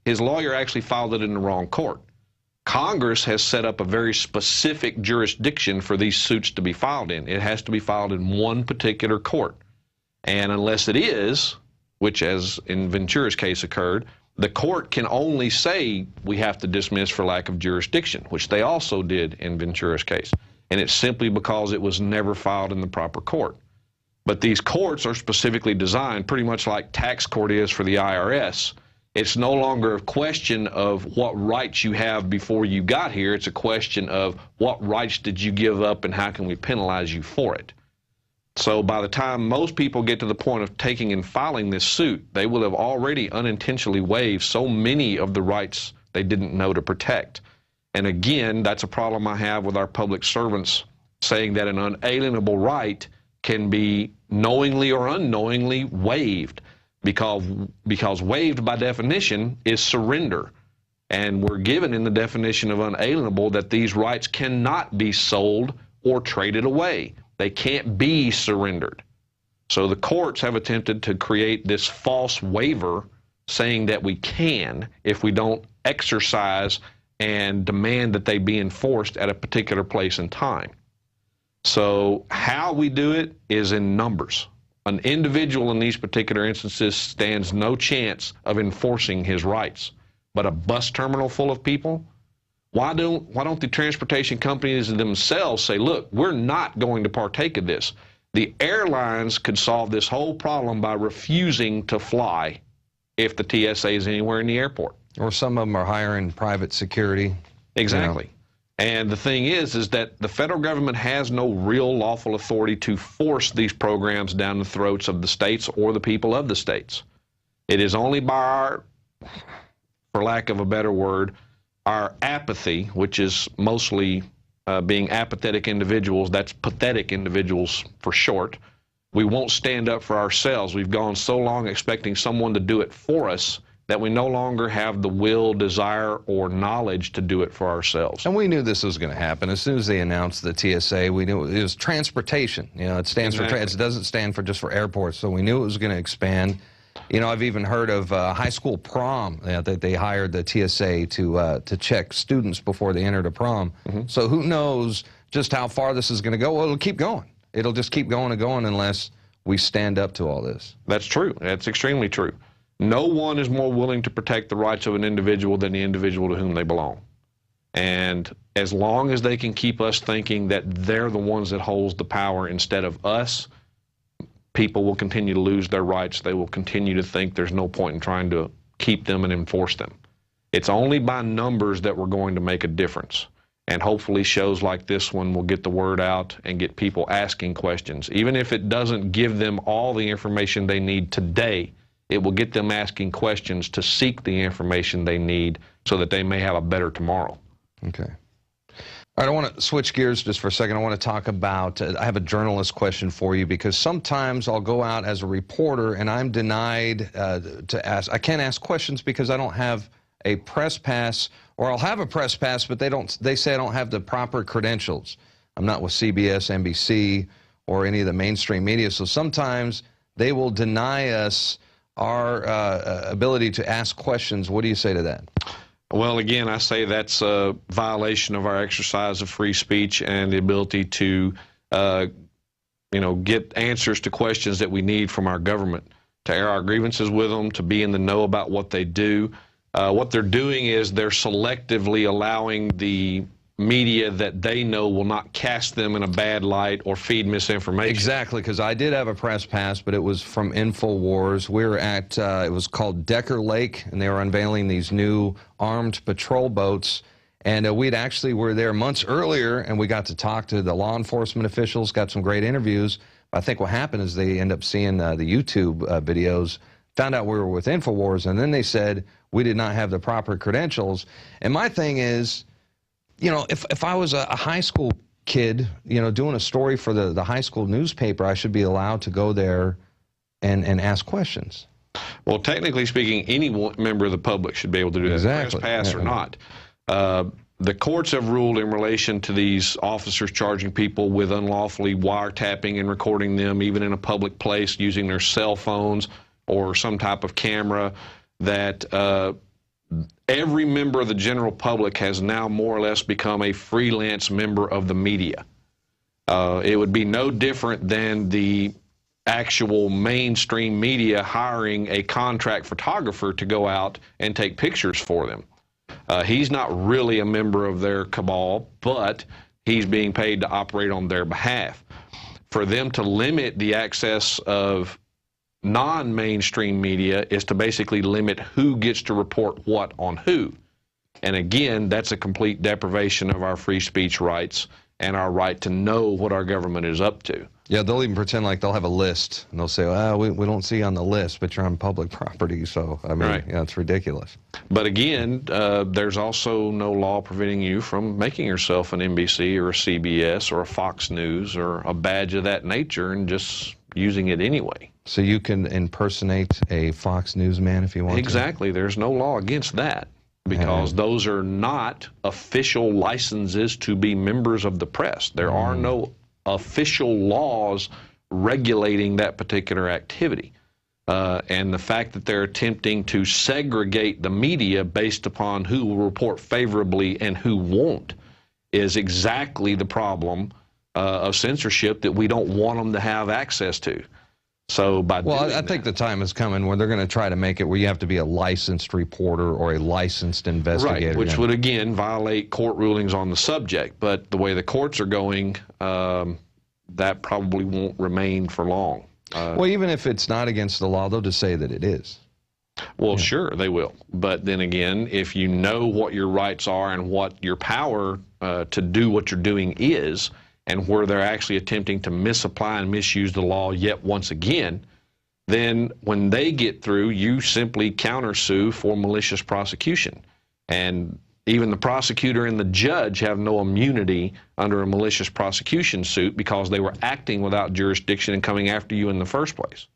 his lawyer actually filed it in the wrong court. Congress has set up a very specific jurisdiction for these suits to be filed in. It has to be filed in one particular court. And unless it is, which as in Ventura's case occurred, the court can only say we have to dismiss for lack of jurisdiction, which they also did in Ventura's case. And it's simply because it was never filed in the proper court. But these courts are specifically designed pretty much like tax court is for the IRS. It's no longer a question of what rights you have before you got here. It's a question of what rights did you give up and how can we penalize you for it. So by the time most people get to the point of taking and filing this suit, they will have already unintentionally waived so many of the rights they didn't know to protect. And again, that's a problem I have with our public servants saying that an unalienable right can be knowingly or unknowingly waived, because waived by definition is surrender. And we're given in the definition of unalienable that these rights cannot be sold or traded away. They can't be surrendered. So the courts have attempted to create this false waiver saying that we can if we don't exercise and demand that they be enforced at a particular place and time. So how we do it is in numbers. An individual in these particular instances stands no chance of enforcing his rights. But a bus terminal full of people, why don't the transportation companies themselves say, look, we're not going to partake of this? The airlines could solve this whole problem by refusing to fly if the TSA is anywhere in the airport. Or some of them are hiring private security. Exactly. You know. And the thing is that the federal government has no real lawful authority to force these programs down the throats of the states or the people of the states. It is only by our, for lack of a better word, our apathy, which is mostly being apathetic individuals, that's pathetic individuals for short. We won't stand up for ourselves. We've gone so long expecting someone to do it for us that we no longer have the will, desire, or knowledge to do it for ourselves. And we knew this was going to happen. As soon as they announced the TSA, we knew it was transportation. You know, it stands for, it doesn't stand for just for airports, so we knew it was going to expand. You know, I've even heard of high school prom, that they hired the TSA to check students before they entered a prom. So who knows just how far this is going to go? Well, it'll keep going. It'll just keep going and going unless we stand up to all this. That's true. That's extremely true. No one is more willing to protect the rights of an individual than the individual to whom they belong. And as long as they can keep us thinking that they're the ones that holds the power instead of us, people will continue to lose their rights. They will continue to think there's no point in trying to keep them and enforce them. It's only by numbers that we're going to make a difference. And hopefully shows like this one will get the word out and get people asking questions. Even if it doesn't give them all the information they need today, it will get them asking questions to seek the information they need so that they may have a better tomorrow. Okay. All right, I want to switch gears just for a second. I want to talk about, I have a journalist question for you, because sometimes I'll go out as a reporter and I'm denied to ask. I can't ask questions because I don't have a press pass, or I'll have a press pass, but they say I don't have the proper credentials. I'm not with CBS, NBC, or any of the mainstream media, so sometimes they will deny us our ability to ask questions. What do you say to that? Well, again, I say that's a violation of our exercise of free speech and the ability to, get answers to questions that we need from our government, to air our grievances with them, to be in the know about what they do. What they're doing is they're selectively allowing the media that they know will not cast them in a bad light or feed misinformation. Exactly, because I did have a press pass, but it was from INFOWARS. We were at, it was called Decker Lake, and they were unveiling these new armed patrol boats. And we'd actually were there months earlier, and we got to talk to the law enforcement officials, got some great interviews. I think what happened is they end up seeing the YouTube videos, found out we were with INFOWARS, and then they said we did not have the proper credentials. And my thing is, you know, if I was a high school kid, you know, doing a story for the high school newspaper, I should be allowed to go there and ask questions. Well, technically speaking, any member of the public should be able to do that, exactly. Press pass or not. The courts have ruled in relation to these officers charging people with unlawfully wiretapping and recording them, even in a public place, using their cell phones or some type of camera, that every member of the general public has now more or less become a freelance member of the media. It would be no different than the actual mainstream media hiring a contract photographer to go out and take pictures for them. He's not really a member of their cabal, but he's being paid to operate on their behalf. For them to limit the access of non-mainstream media is to basically limit who gets to report what on who. And again, that's a complete deprivation of our free speech rights and our right to know what our government is up to. Yeah, they'll even pretend like they'll have a list, and they'll say, well, we don't see you on the list, but you're on public property, so, I mean, Right. yeah, it's ridiculous. But again, there's also no law preventing you from making yourself an NBC or a CBS or a Fox News or a badge of that nature and just using it anyway. So you can impersonate a Fox News man if you want to? Exactly. There's no law against that, because those are not official licenses to be members of the press. There are no official laws regulating that particular activity. And the fact that they're attempting to segregate the media based upon who will report favorably and who won't is exactly the problem of censorship that we don't want them to have access to. So by well, I think the time is coming where they're going to try to make it where you have to be a licensed reporter or a licensed investigator. Right, which would again violate court rulings on the subject. But the way the courts are going, that probably won't remain for long. Well, even if it's not against the law, they'll just say that it is. Well, sure, they will. But then again, if you know what your rights are and what your power to do what you're doing is, and where they're actually attempting to misapply and misuse the law yet once again, then when they get through, you simply countersue for malicious prosecution. And even the prosecutor and the judge have no immunity under a malicious prosecution suit because they were acting without jurisdiction and coming after you in the first place.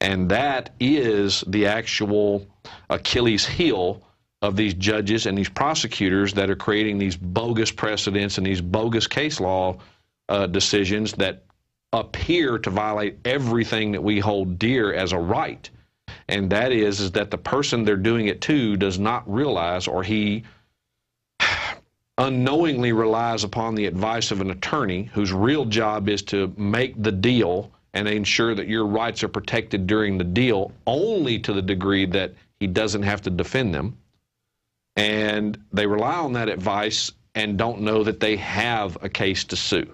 And that is the actual Achilles heel of these judges and these prosecutors that are creating these bogus precedents and these bogus case law decisions that appear to violate everything that we hold dear as a right. And that is that the person they're doing it to does not realize, or he unknowingly relies upon the advice of an attorney whose real job is to make the deal and ensure that your rights are protected during the deal only to the degree that he doesn't have to defend them. And they rely on that advice and don't know that they have a case to sue,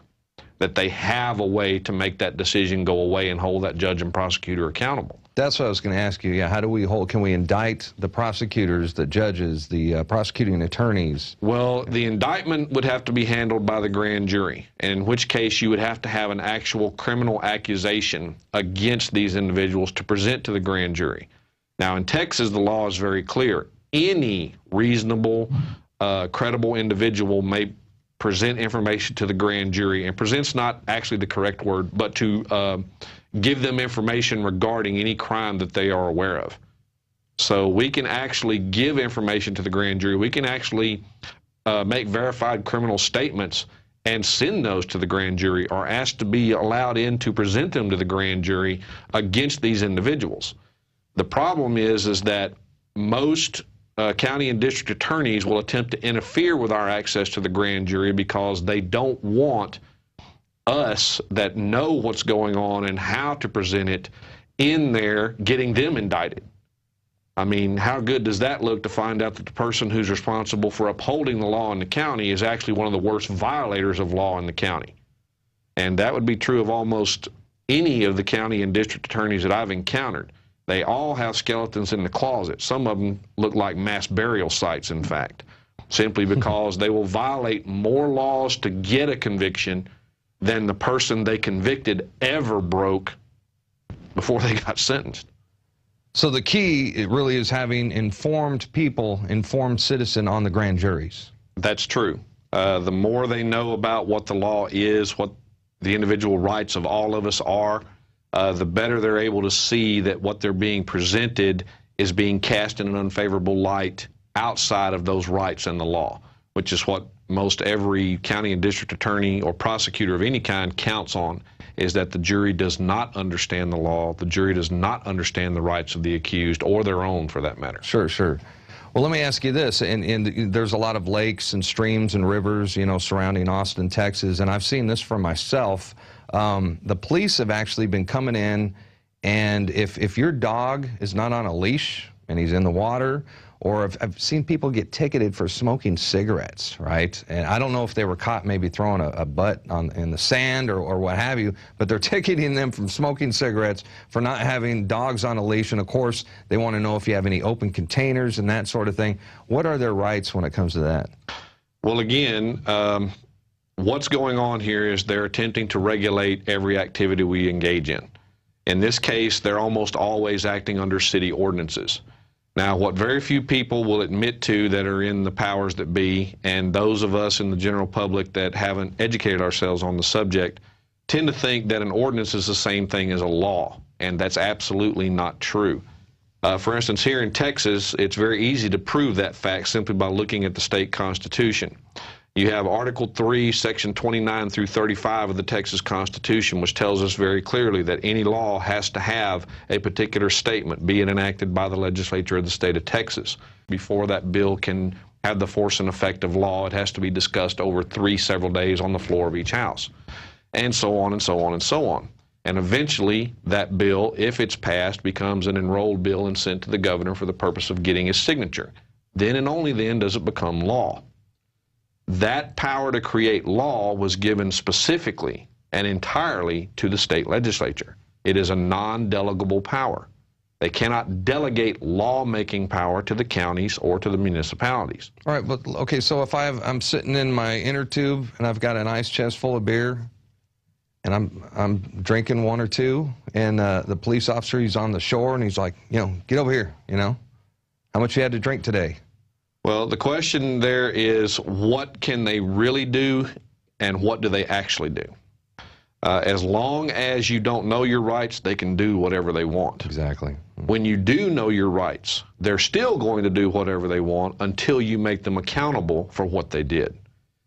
that they have a way to make that decision go away and hold that judge and prosecutor accountable. That's what I was going to ask you. Yeah, how do we hold? Can we indict the prosecutors, the judges, the prosecuting attorneys? Well, the indictment would have to be handled by the grand jury, in which case you would have to have an actual criminal accusation against these individuals to present to the grand jury. Now, in Texas, the law is very clear. Any reasonable, credible individual may present information to the grand jury, and present's not actually the correct word, but to give them information regarding any crime that they are aware of. So we can actually give information to the grand jury. We can actually make verified criminal statements and send those to the grand jury, or ask to be allowed in to present them to the grand jury against these individuals. The problem is that most county and district attorneys will attempt to interfere with our access to the grand jury because they don't want us that know what's going on and how to present it in there getting them indicted. I mean, how good does that look to find out that the person who's responsible for upholding the law in the county is actually one of the worst violators of law in the county? And that would be true of almost any of the county and district attorneys that I've encountered. They all have skeletons in the closet. Some of them look like mass burial sites, in fact, simply because they will violate more laws to get a conviction than the person they convicted ever broke before they got sentenced. So the key, it really is having informed people, informed citizen on the grand juries. That's true. The more they know about what the law is, what the individual rights of all of us are, the better they're able to see that what they're being presented is being cast in an unfavorable light outside of those rights in the law, which is what most every county and district attorney or prosecutor of any kind counts on, is that the jury does not understand the law. The jury does not understand the rights of the accused, or their own for that matter. Sure, sure. Well, let me ask you this, and there's a lot of lakes and streams and rivers, you know, surrounding Austin, Texas, and I've seen this for myself. The police have actually been coming in, and if your dog is not on a leash and he's in the water, or I've seen people get ticketed for smoking cigarettes, right? And I don't know if they were caught maybe throwing a butt in the sand or what have you, but they're ticketing them from smoking cigarettes for not having dogs on a leash. And of course, they want to know if you have any open containers and that sort of thing. What are their rights when it comes to that? Well, again, what's going on here is they're attempting to regulate every activity we engage in. In this case, they're almost always acting under city ordinances. Now, what very few people will admit to that are in the powers that be, and those of us in the general public that haven't educated ourselves on the subject, tend to think that an ordinance is the same thing as a law, and that's absolutely not true. For instance, here in Texas, it's very easy to prove that fact simply by looking at the state constitution. You have Article 3, Section 29 through 35 of the Texas Constitution, which tells us very clearly that any law has to have a particular statement, be it enacted by the legislature of the state of Texas. Before that bill can have the force and effect of law, it has to be discussed over several days on the floor of each house, and so on and so on and so on. And eventually, that bill, if it's passed, becomes an enrolled bill and sent to the governor for the purpose of getting his signature. Then and only then does it become law. That power to create law was given specifically and entirely to the state legislature. It is a non-delegable power. They cannot delegate lawmaking power to the counties or to the municipalities. All right, but okay, so if I'm sitting in my inner tube and I've got an ice chest full of beer and I'm drinking one or two, and the police officer, he's on the shore and he's like, you know, get over here, you know, how much you had to drink today? Well, the question there is, what can they really do and what do they actually do? As long as you don't know your rights, they can do whatever they want. Exactly. When you do know your rights, they're still going to do whatever they want until you make them accountable for what they did.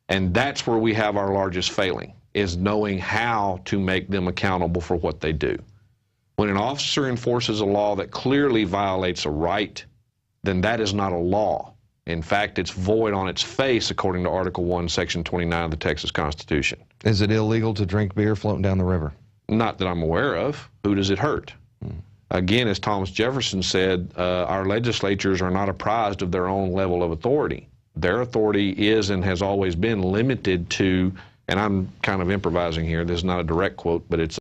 And that's where we have our largest failing, is knowing how to make them accountable for what they do. When an officer enforces a law that clearly violates a right, then that is not a law. In fact, it's void on its face, according to Article 1, Section 29 of the Texas Constitution. Is it illegal to drink beer floating down the river? Not that I'm aware of. Who does it hurt? Again, as Thomas Jefferson said, our legislatures are not apprised of their own level of authority. Their authority is and has always been limited to, and I'm kind of improvising here, this is not a direct quote, but it's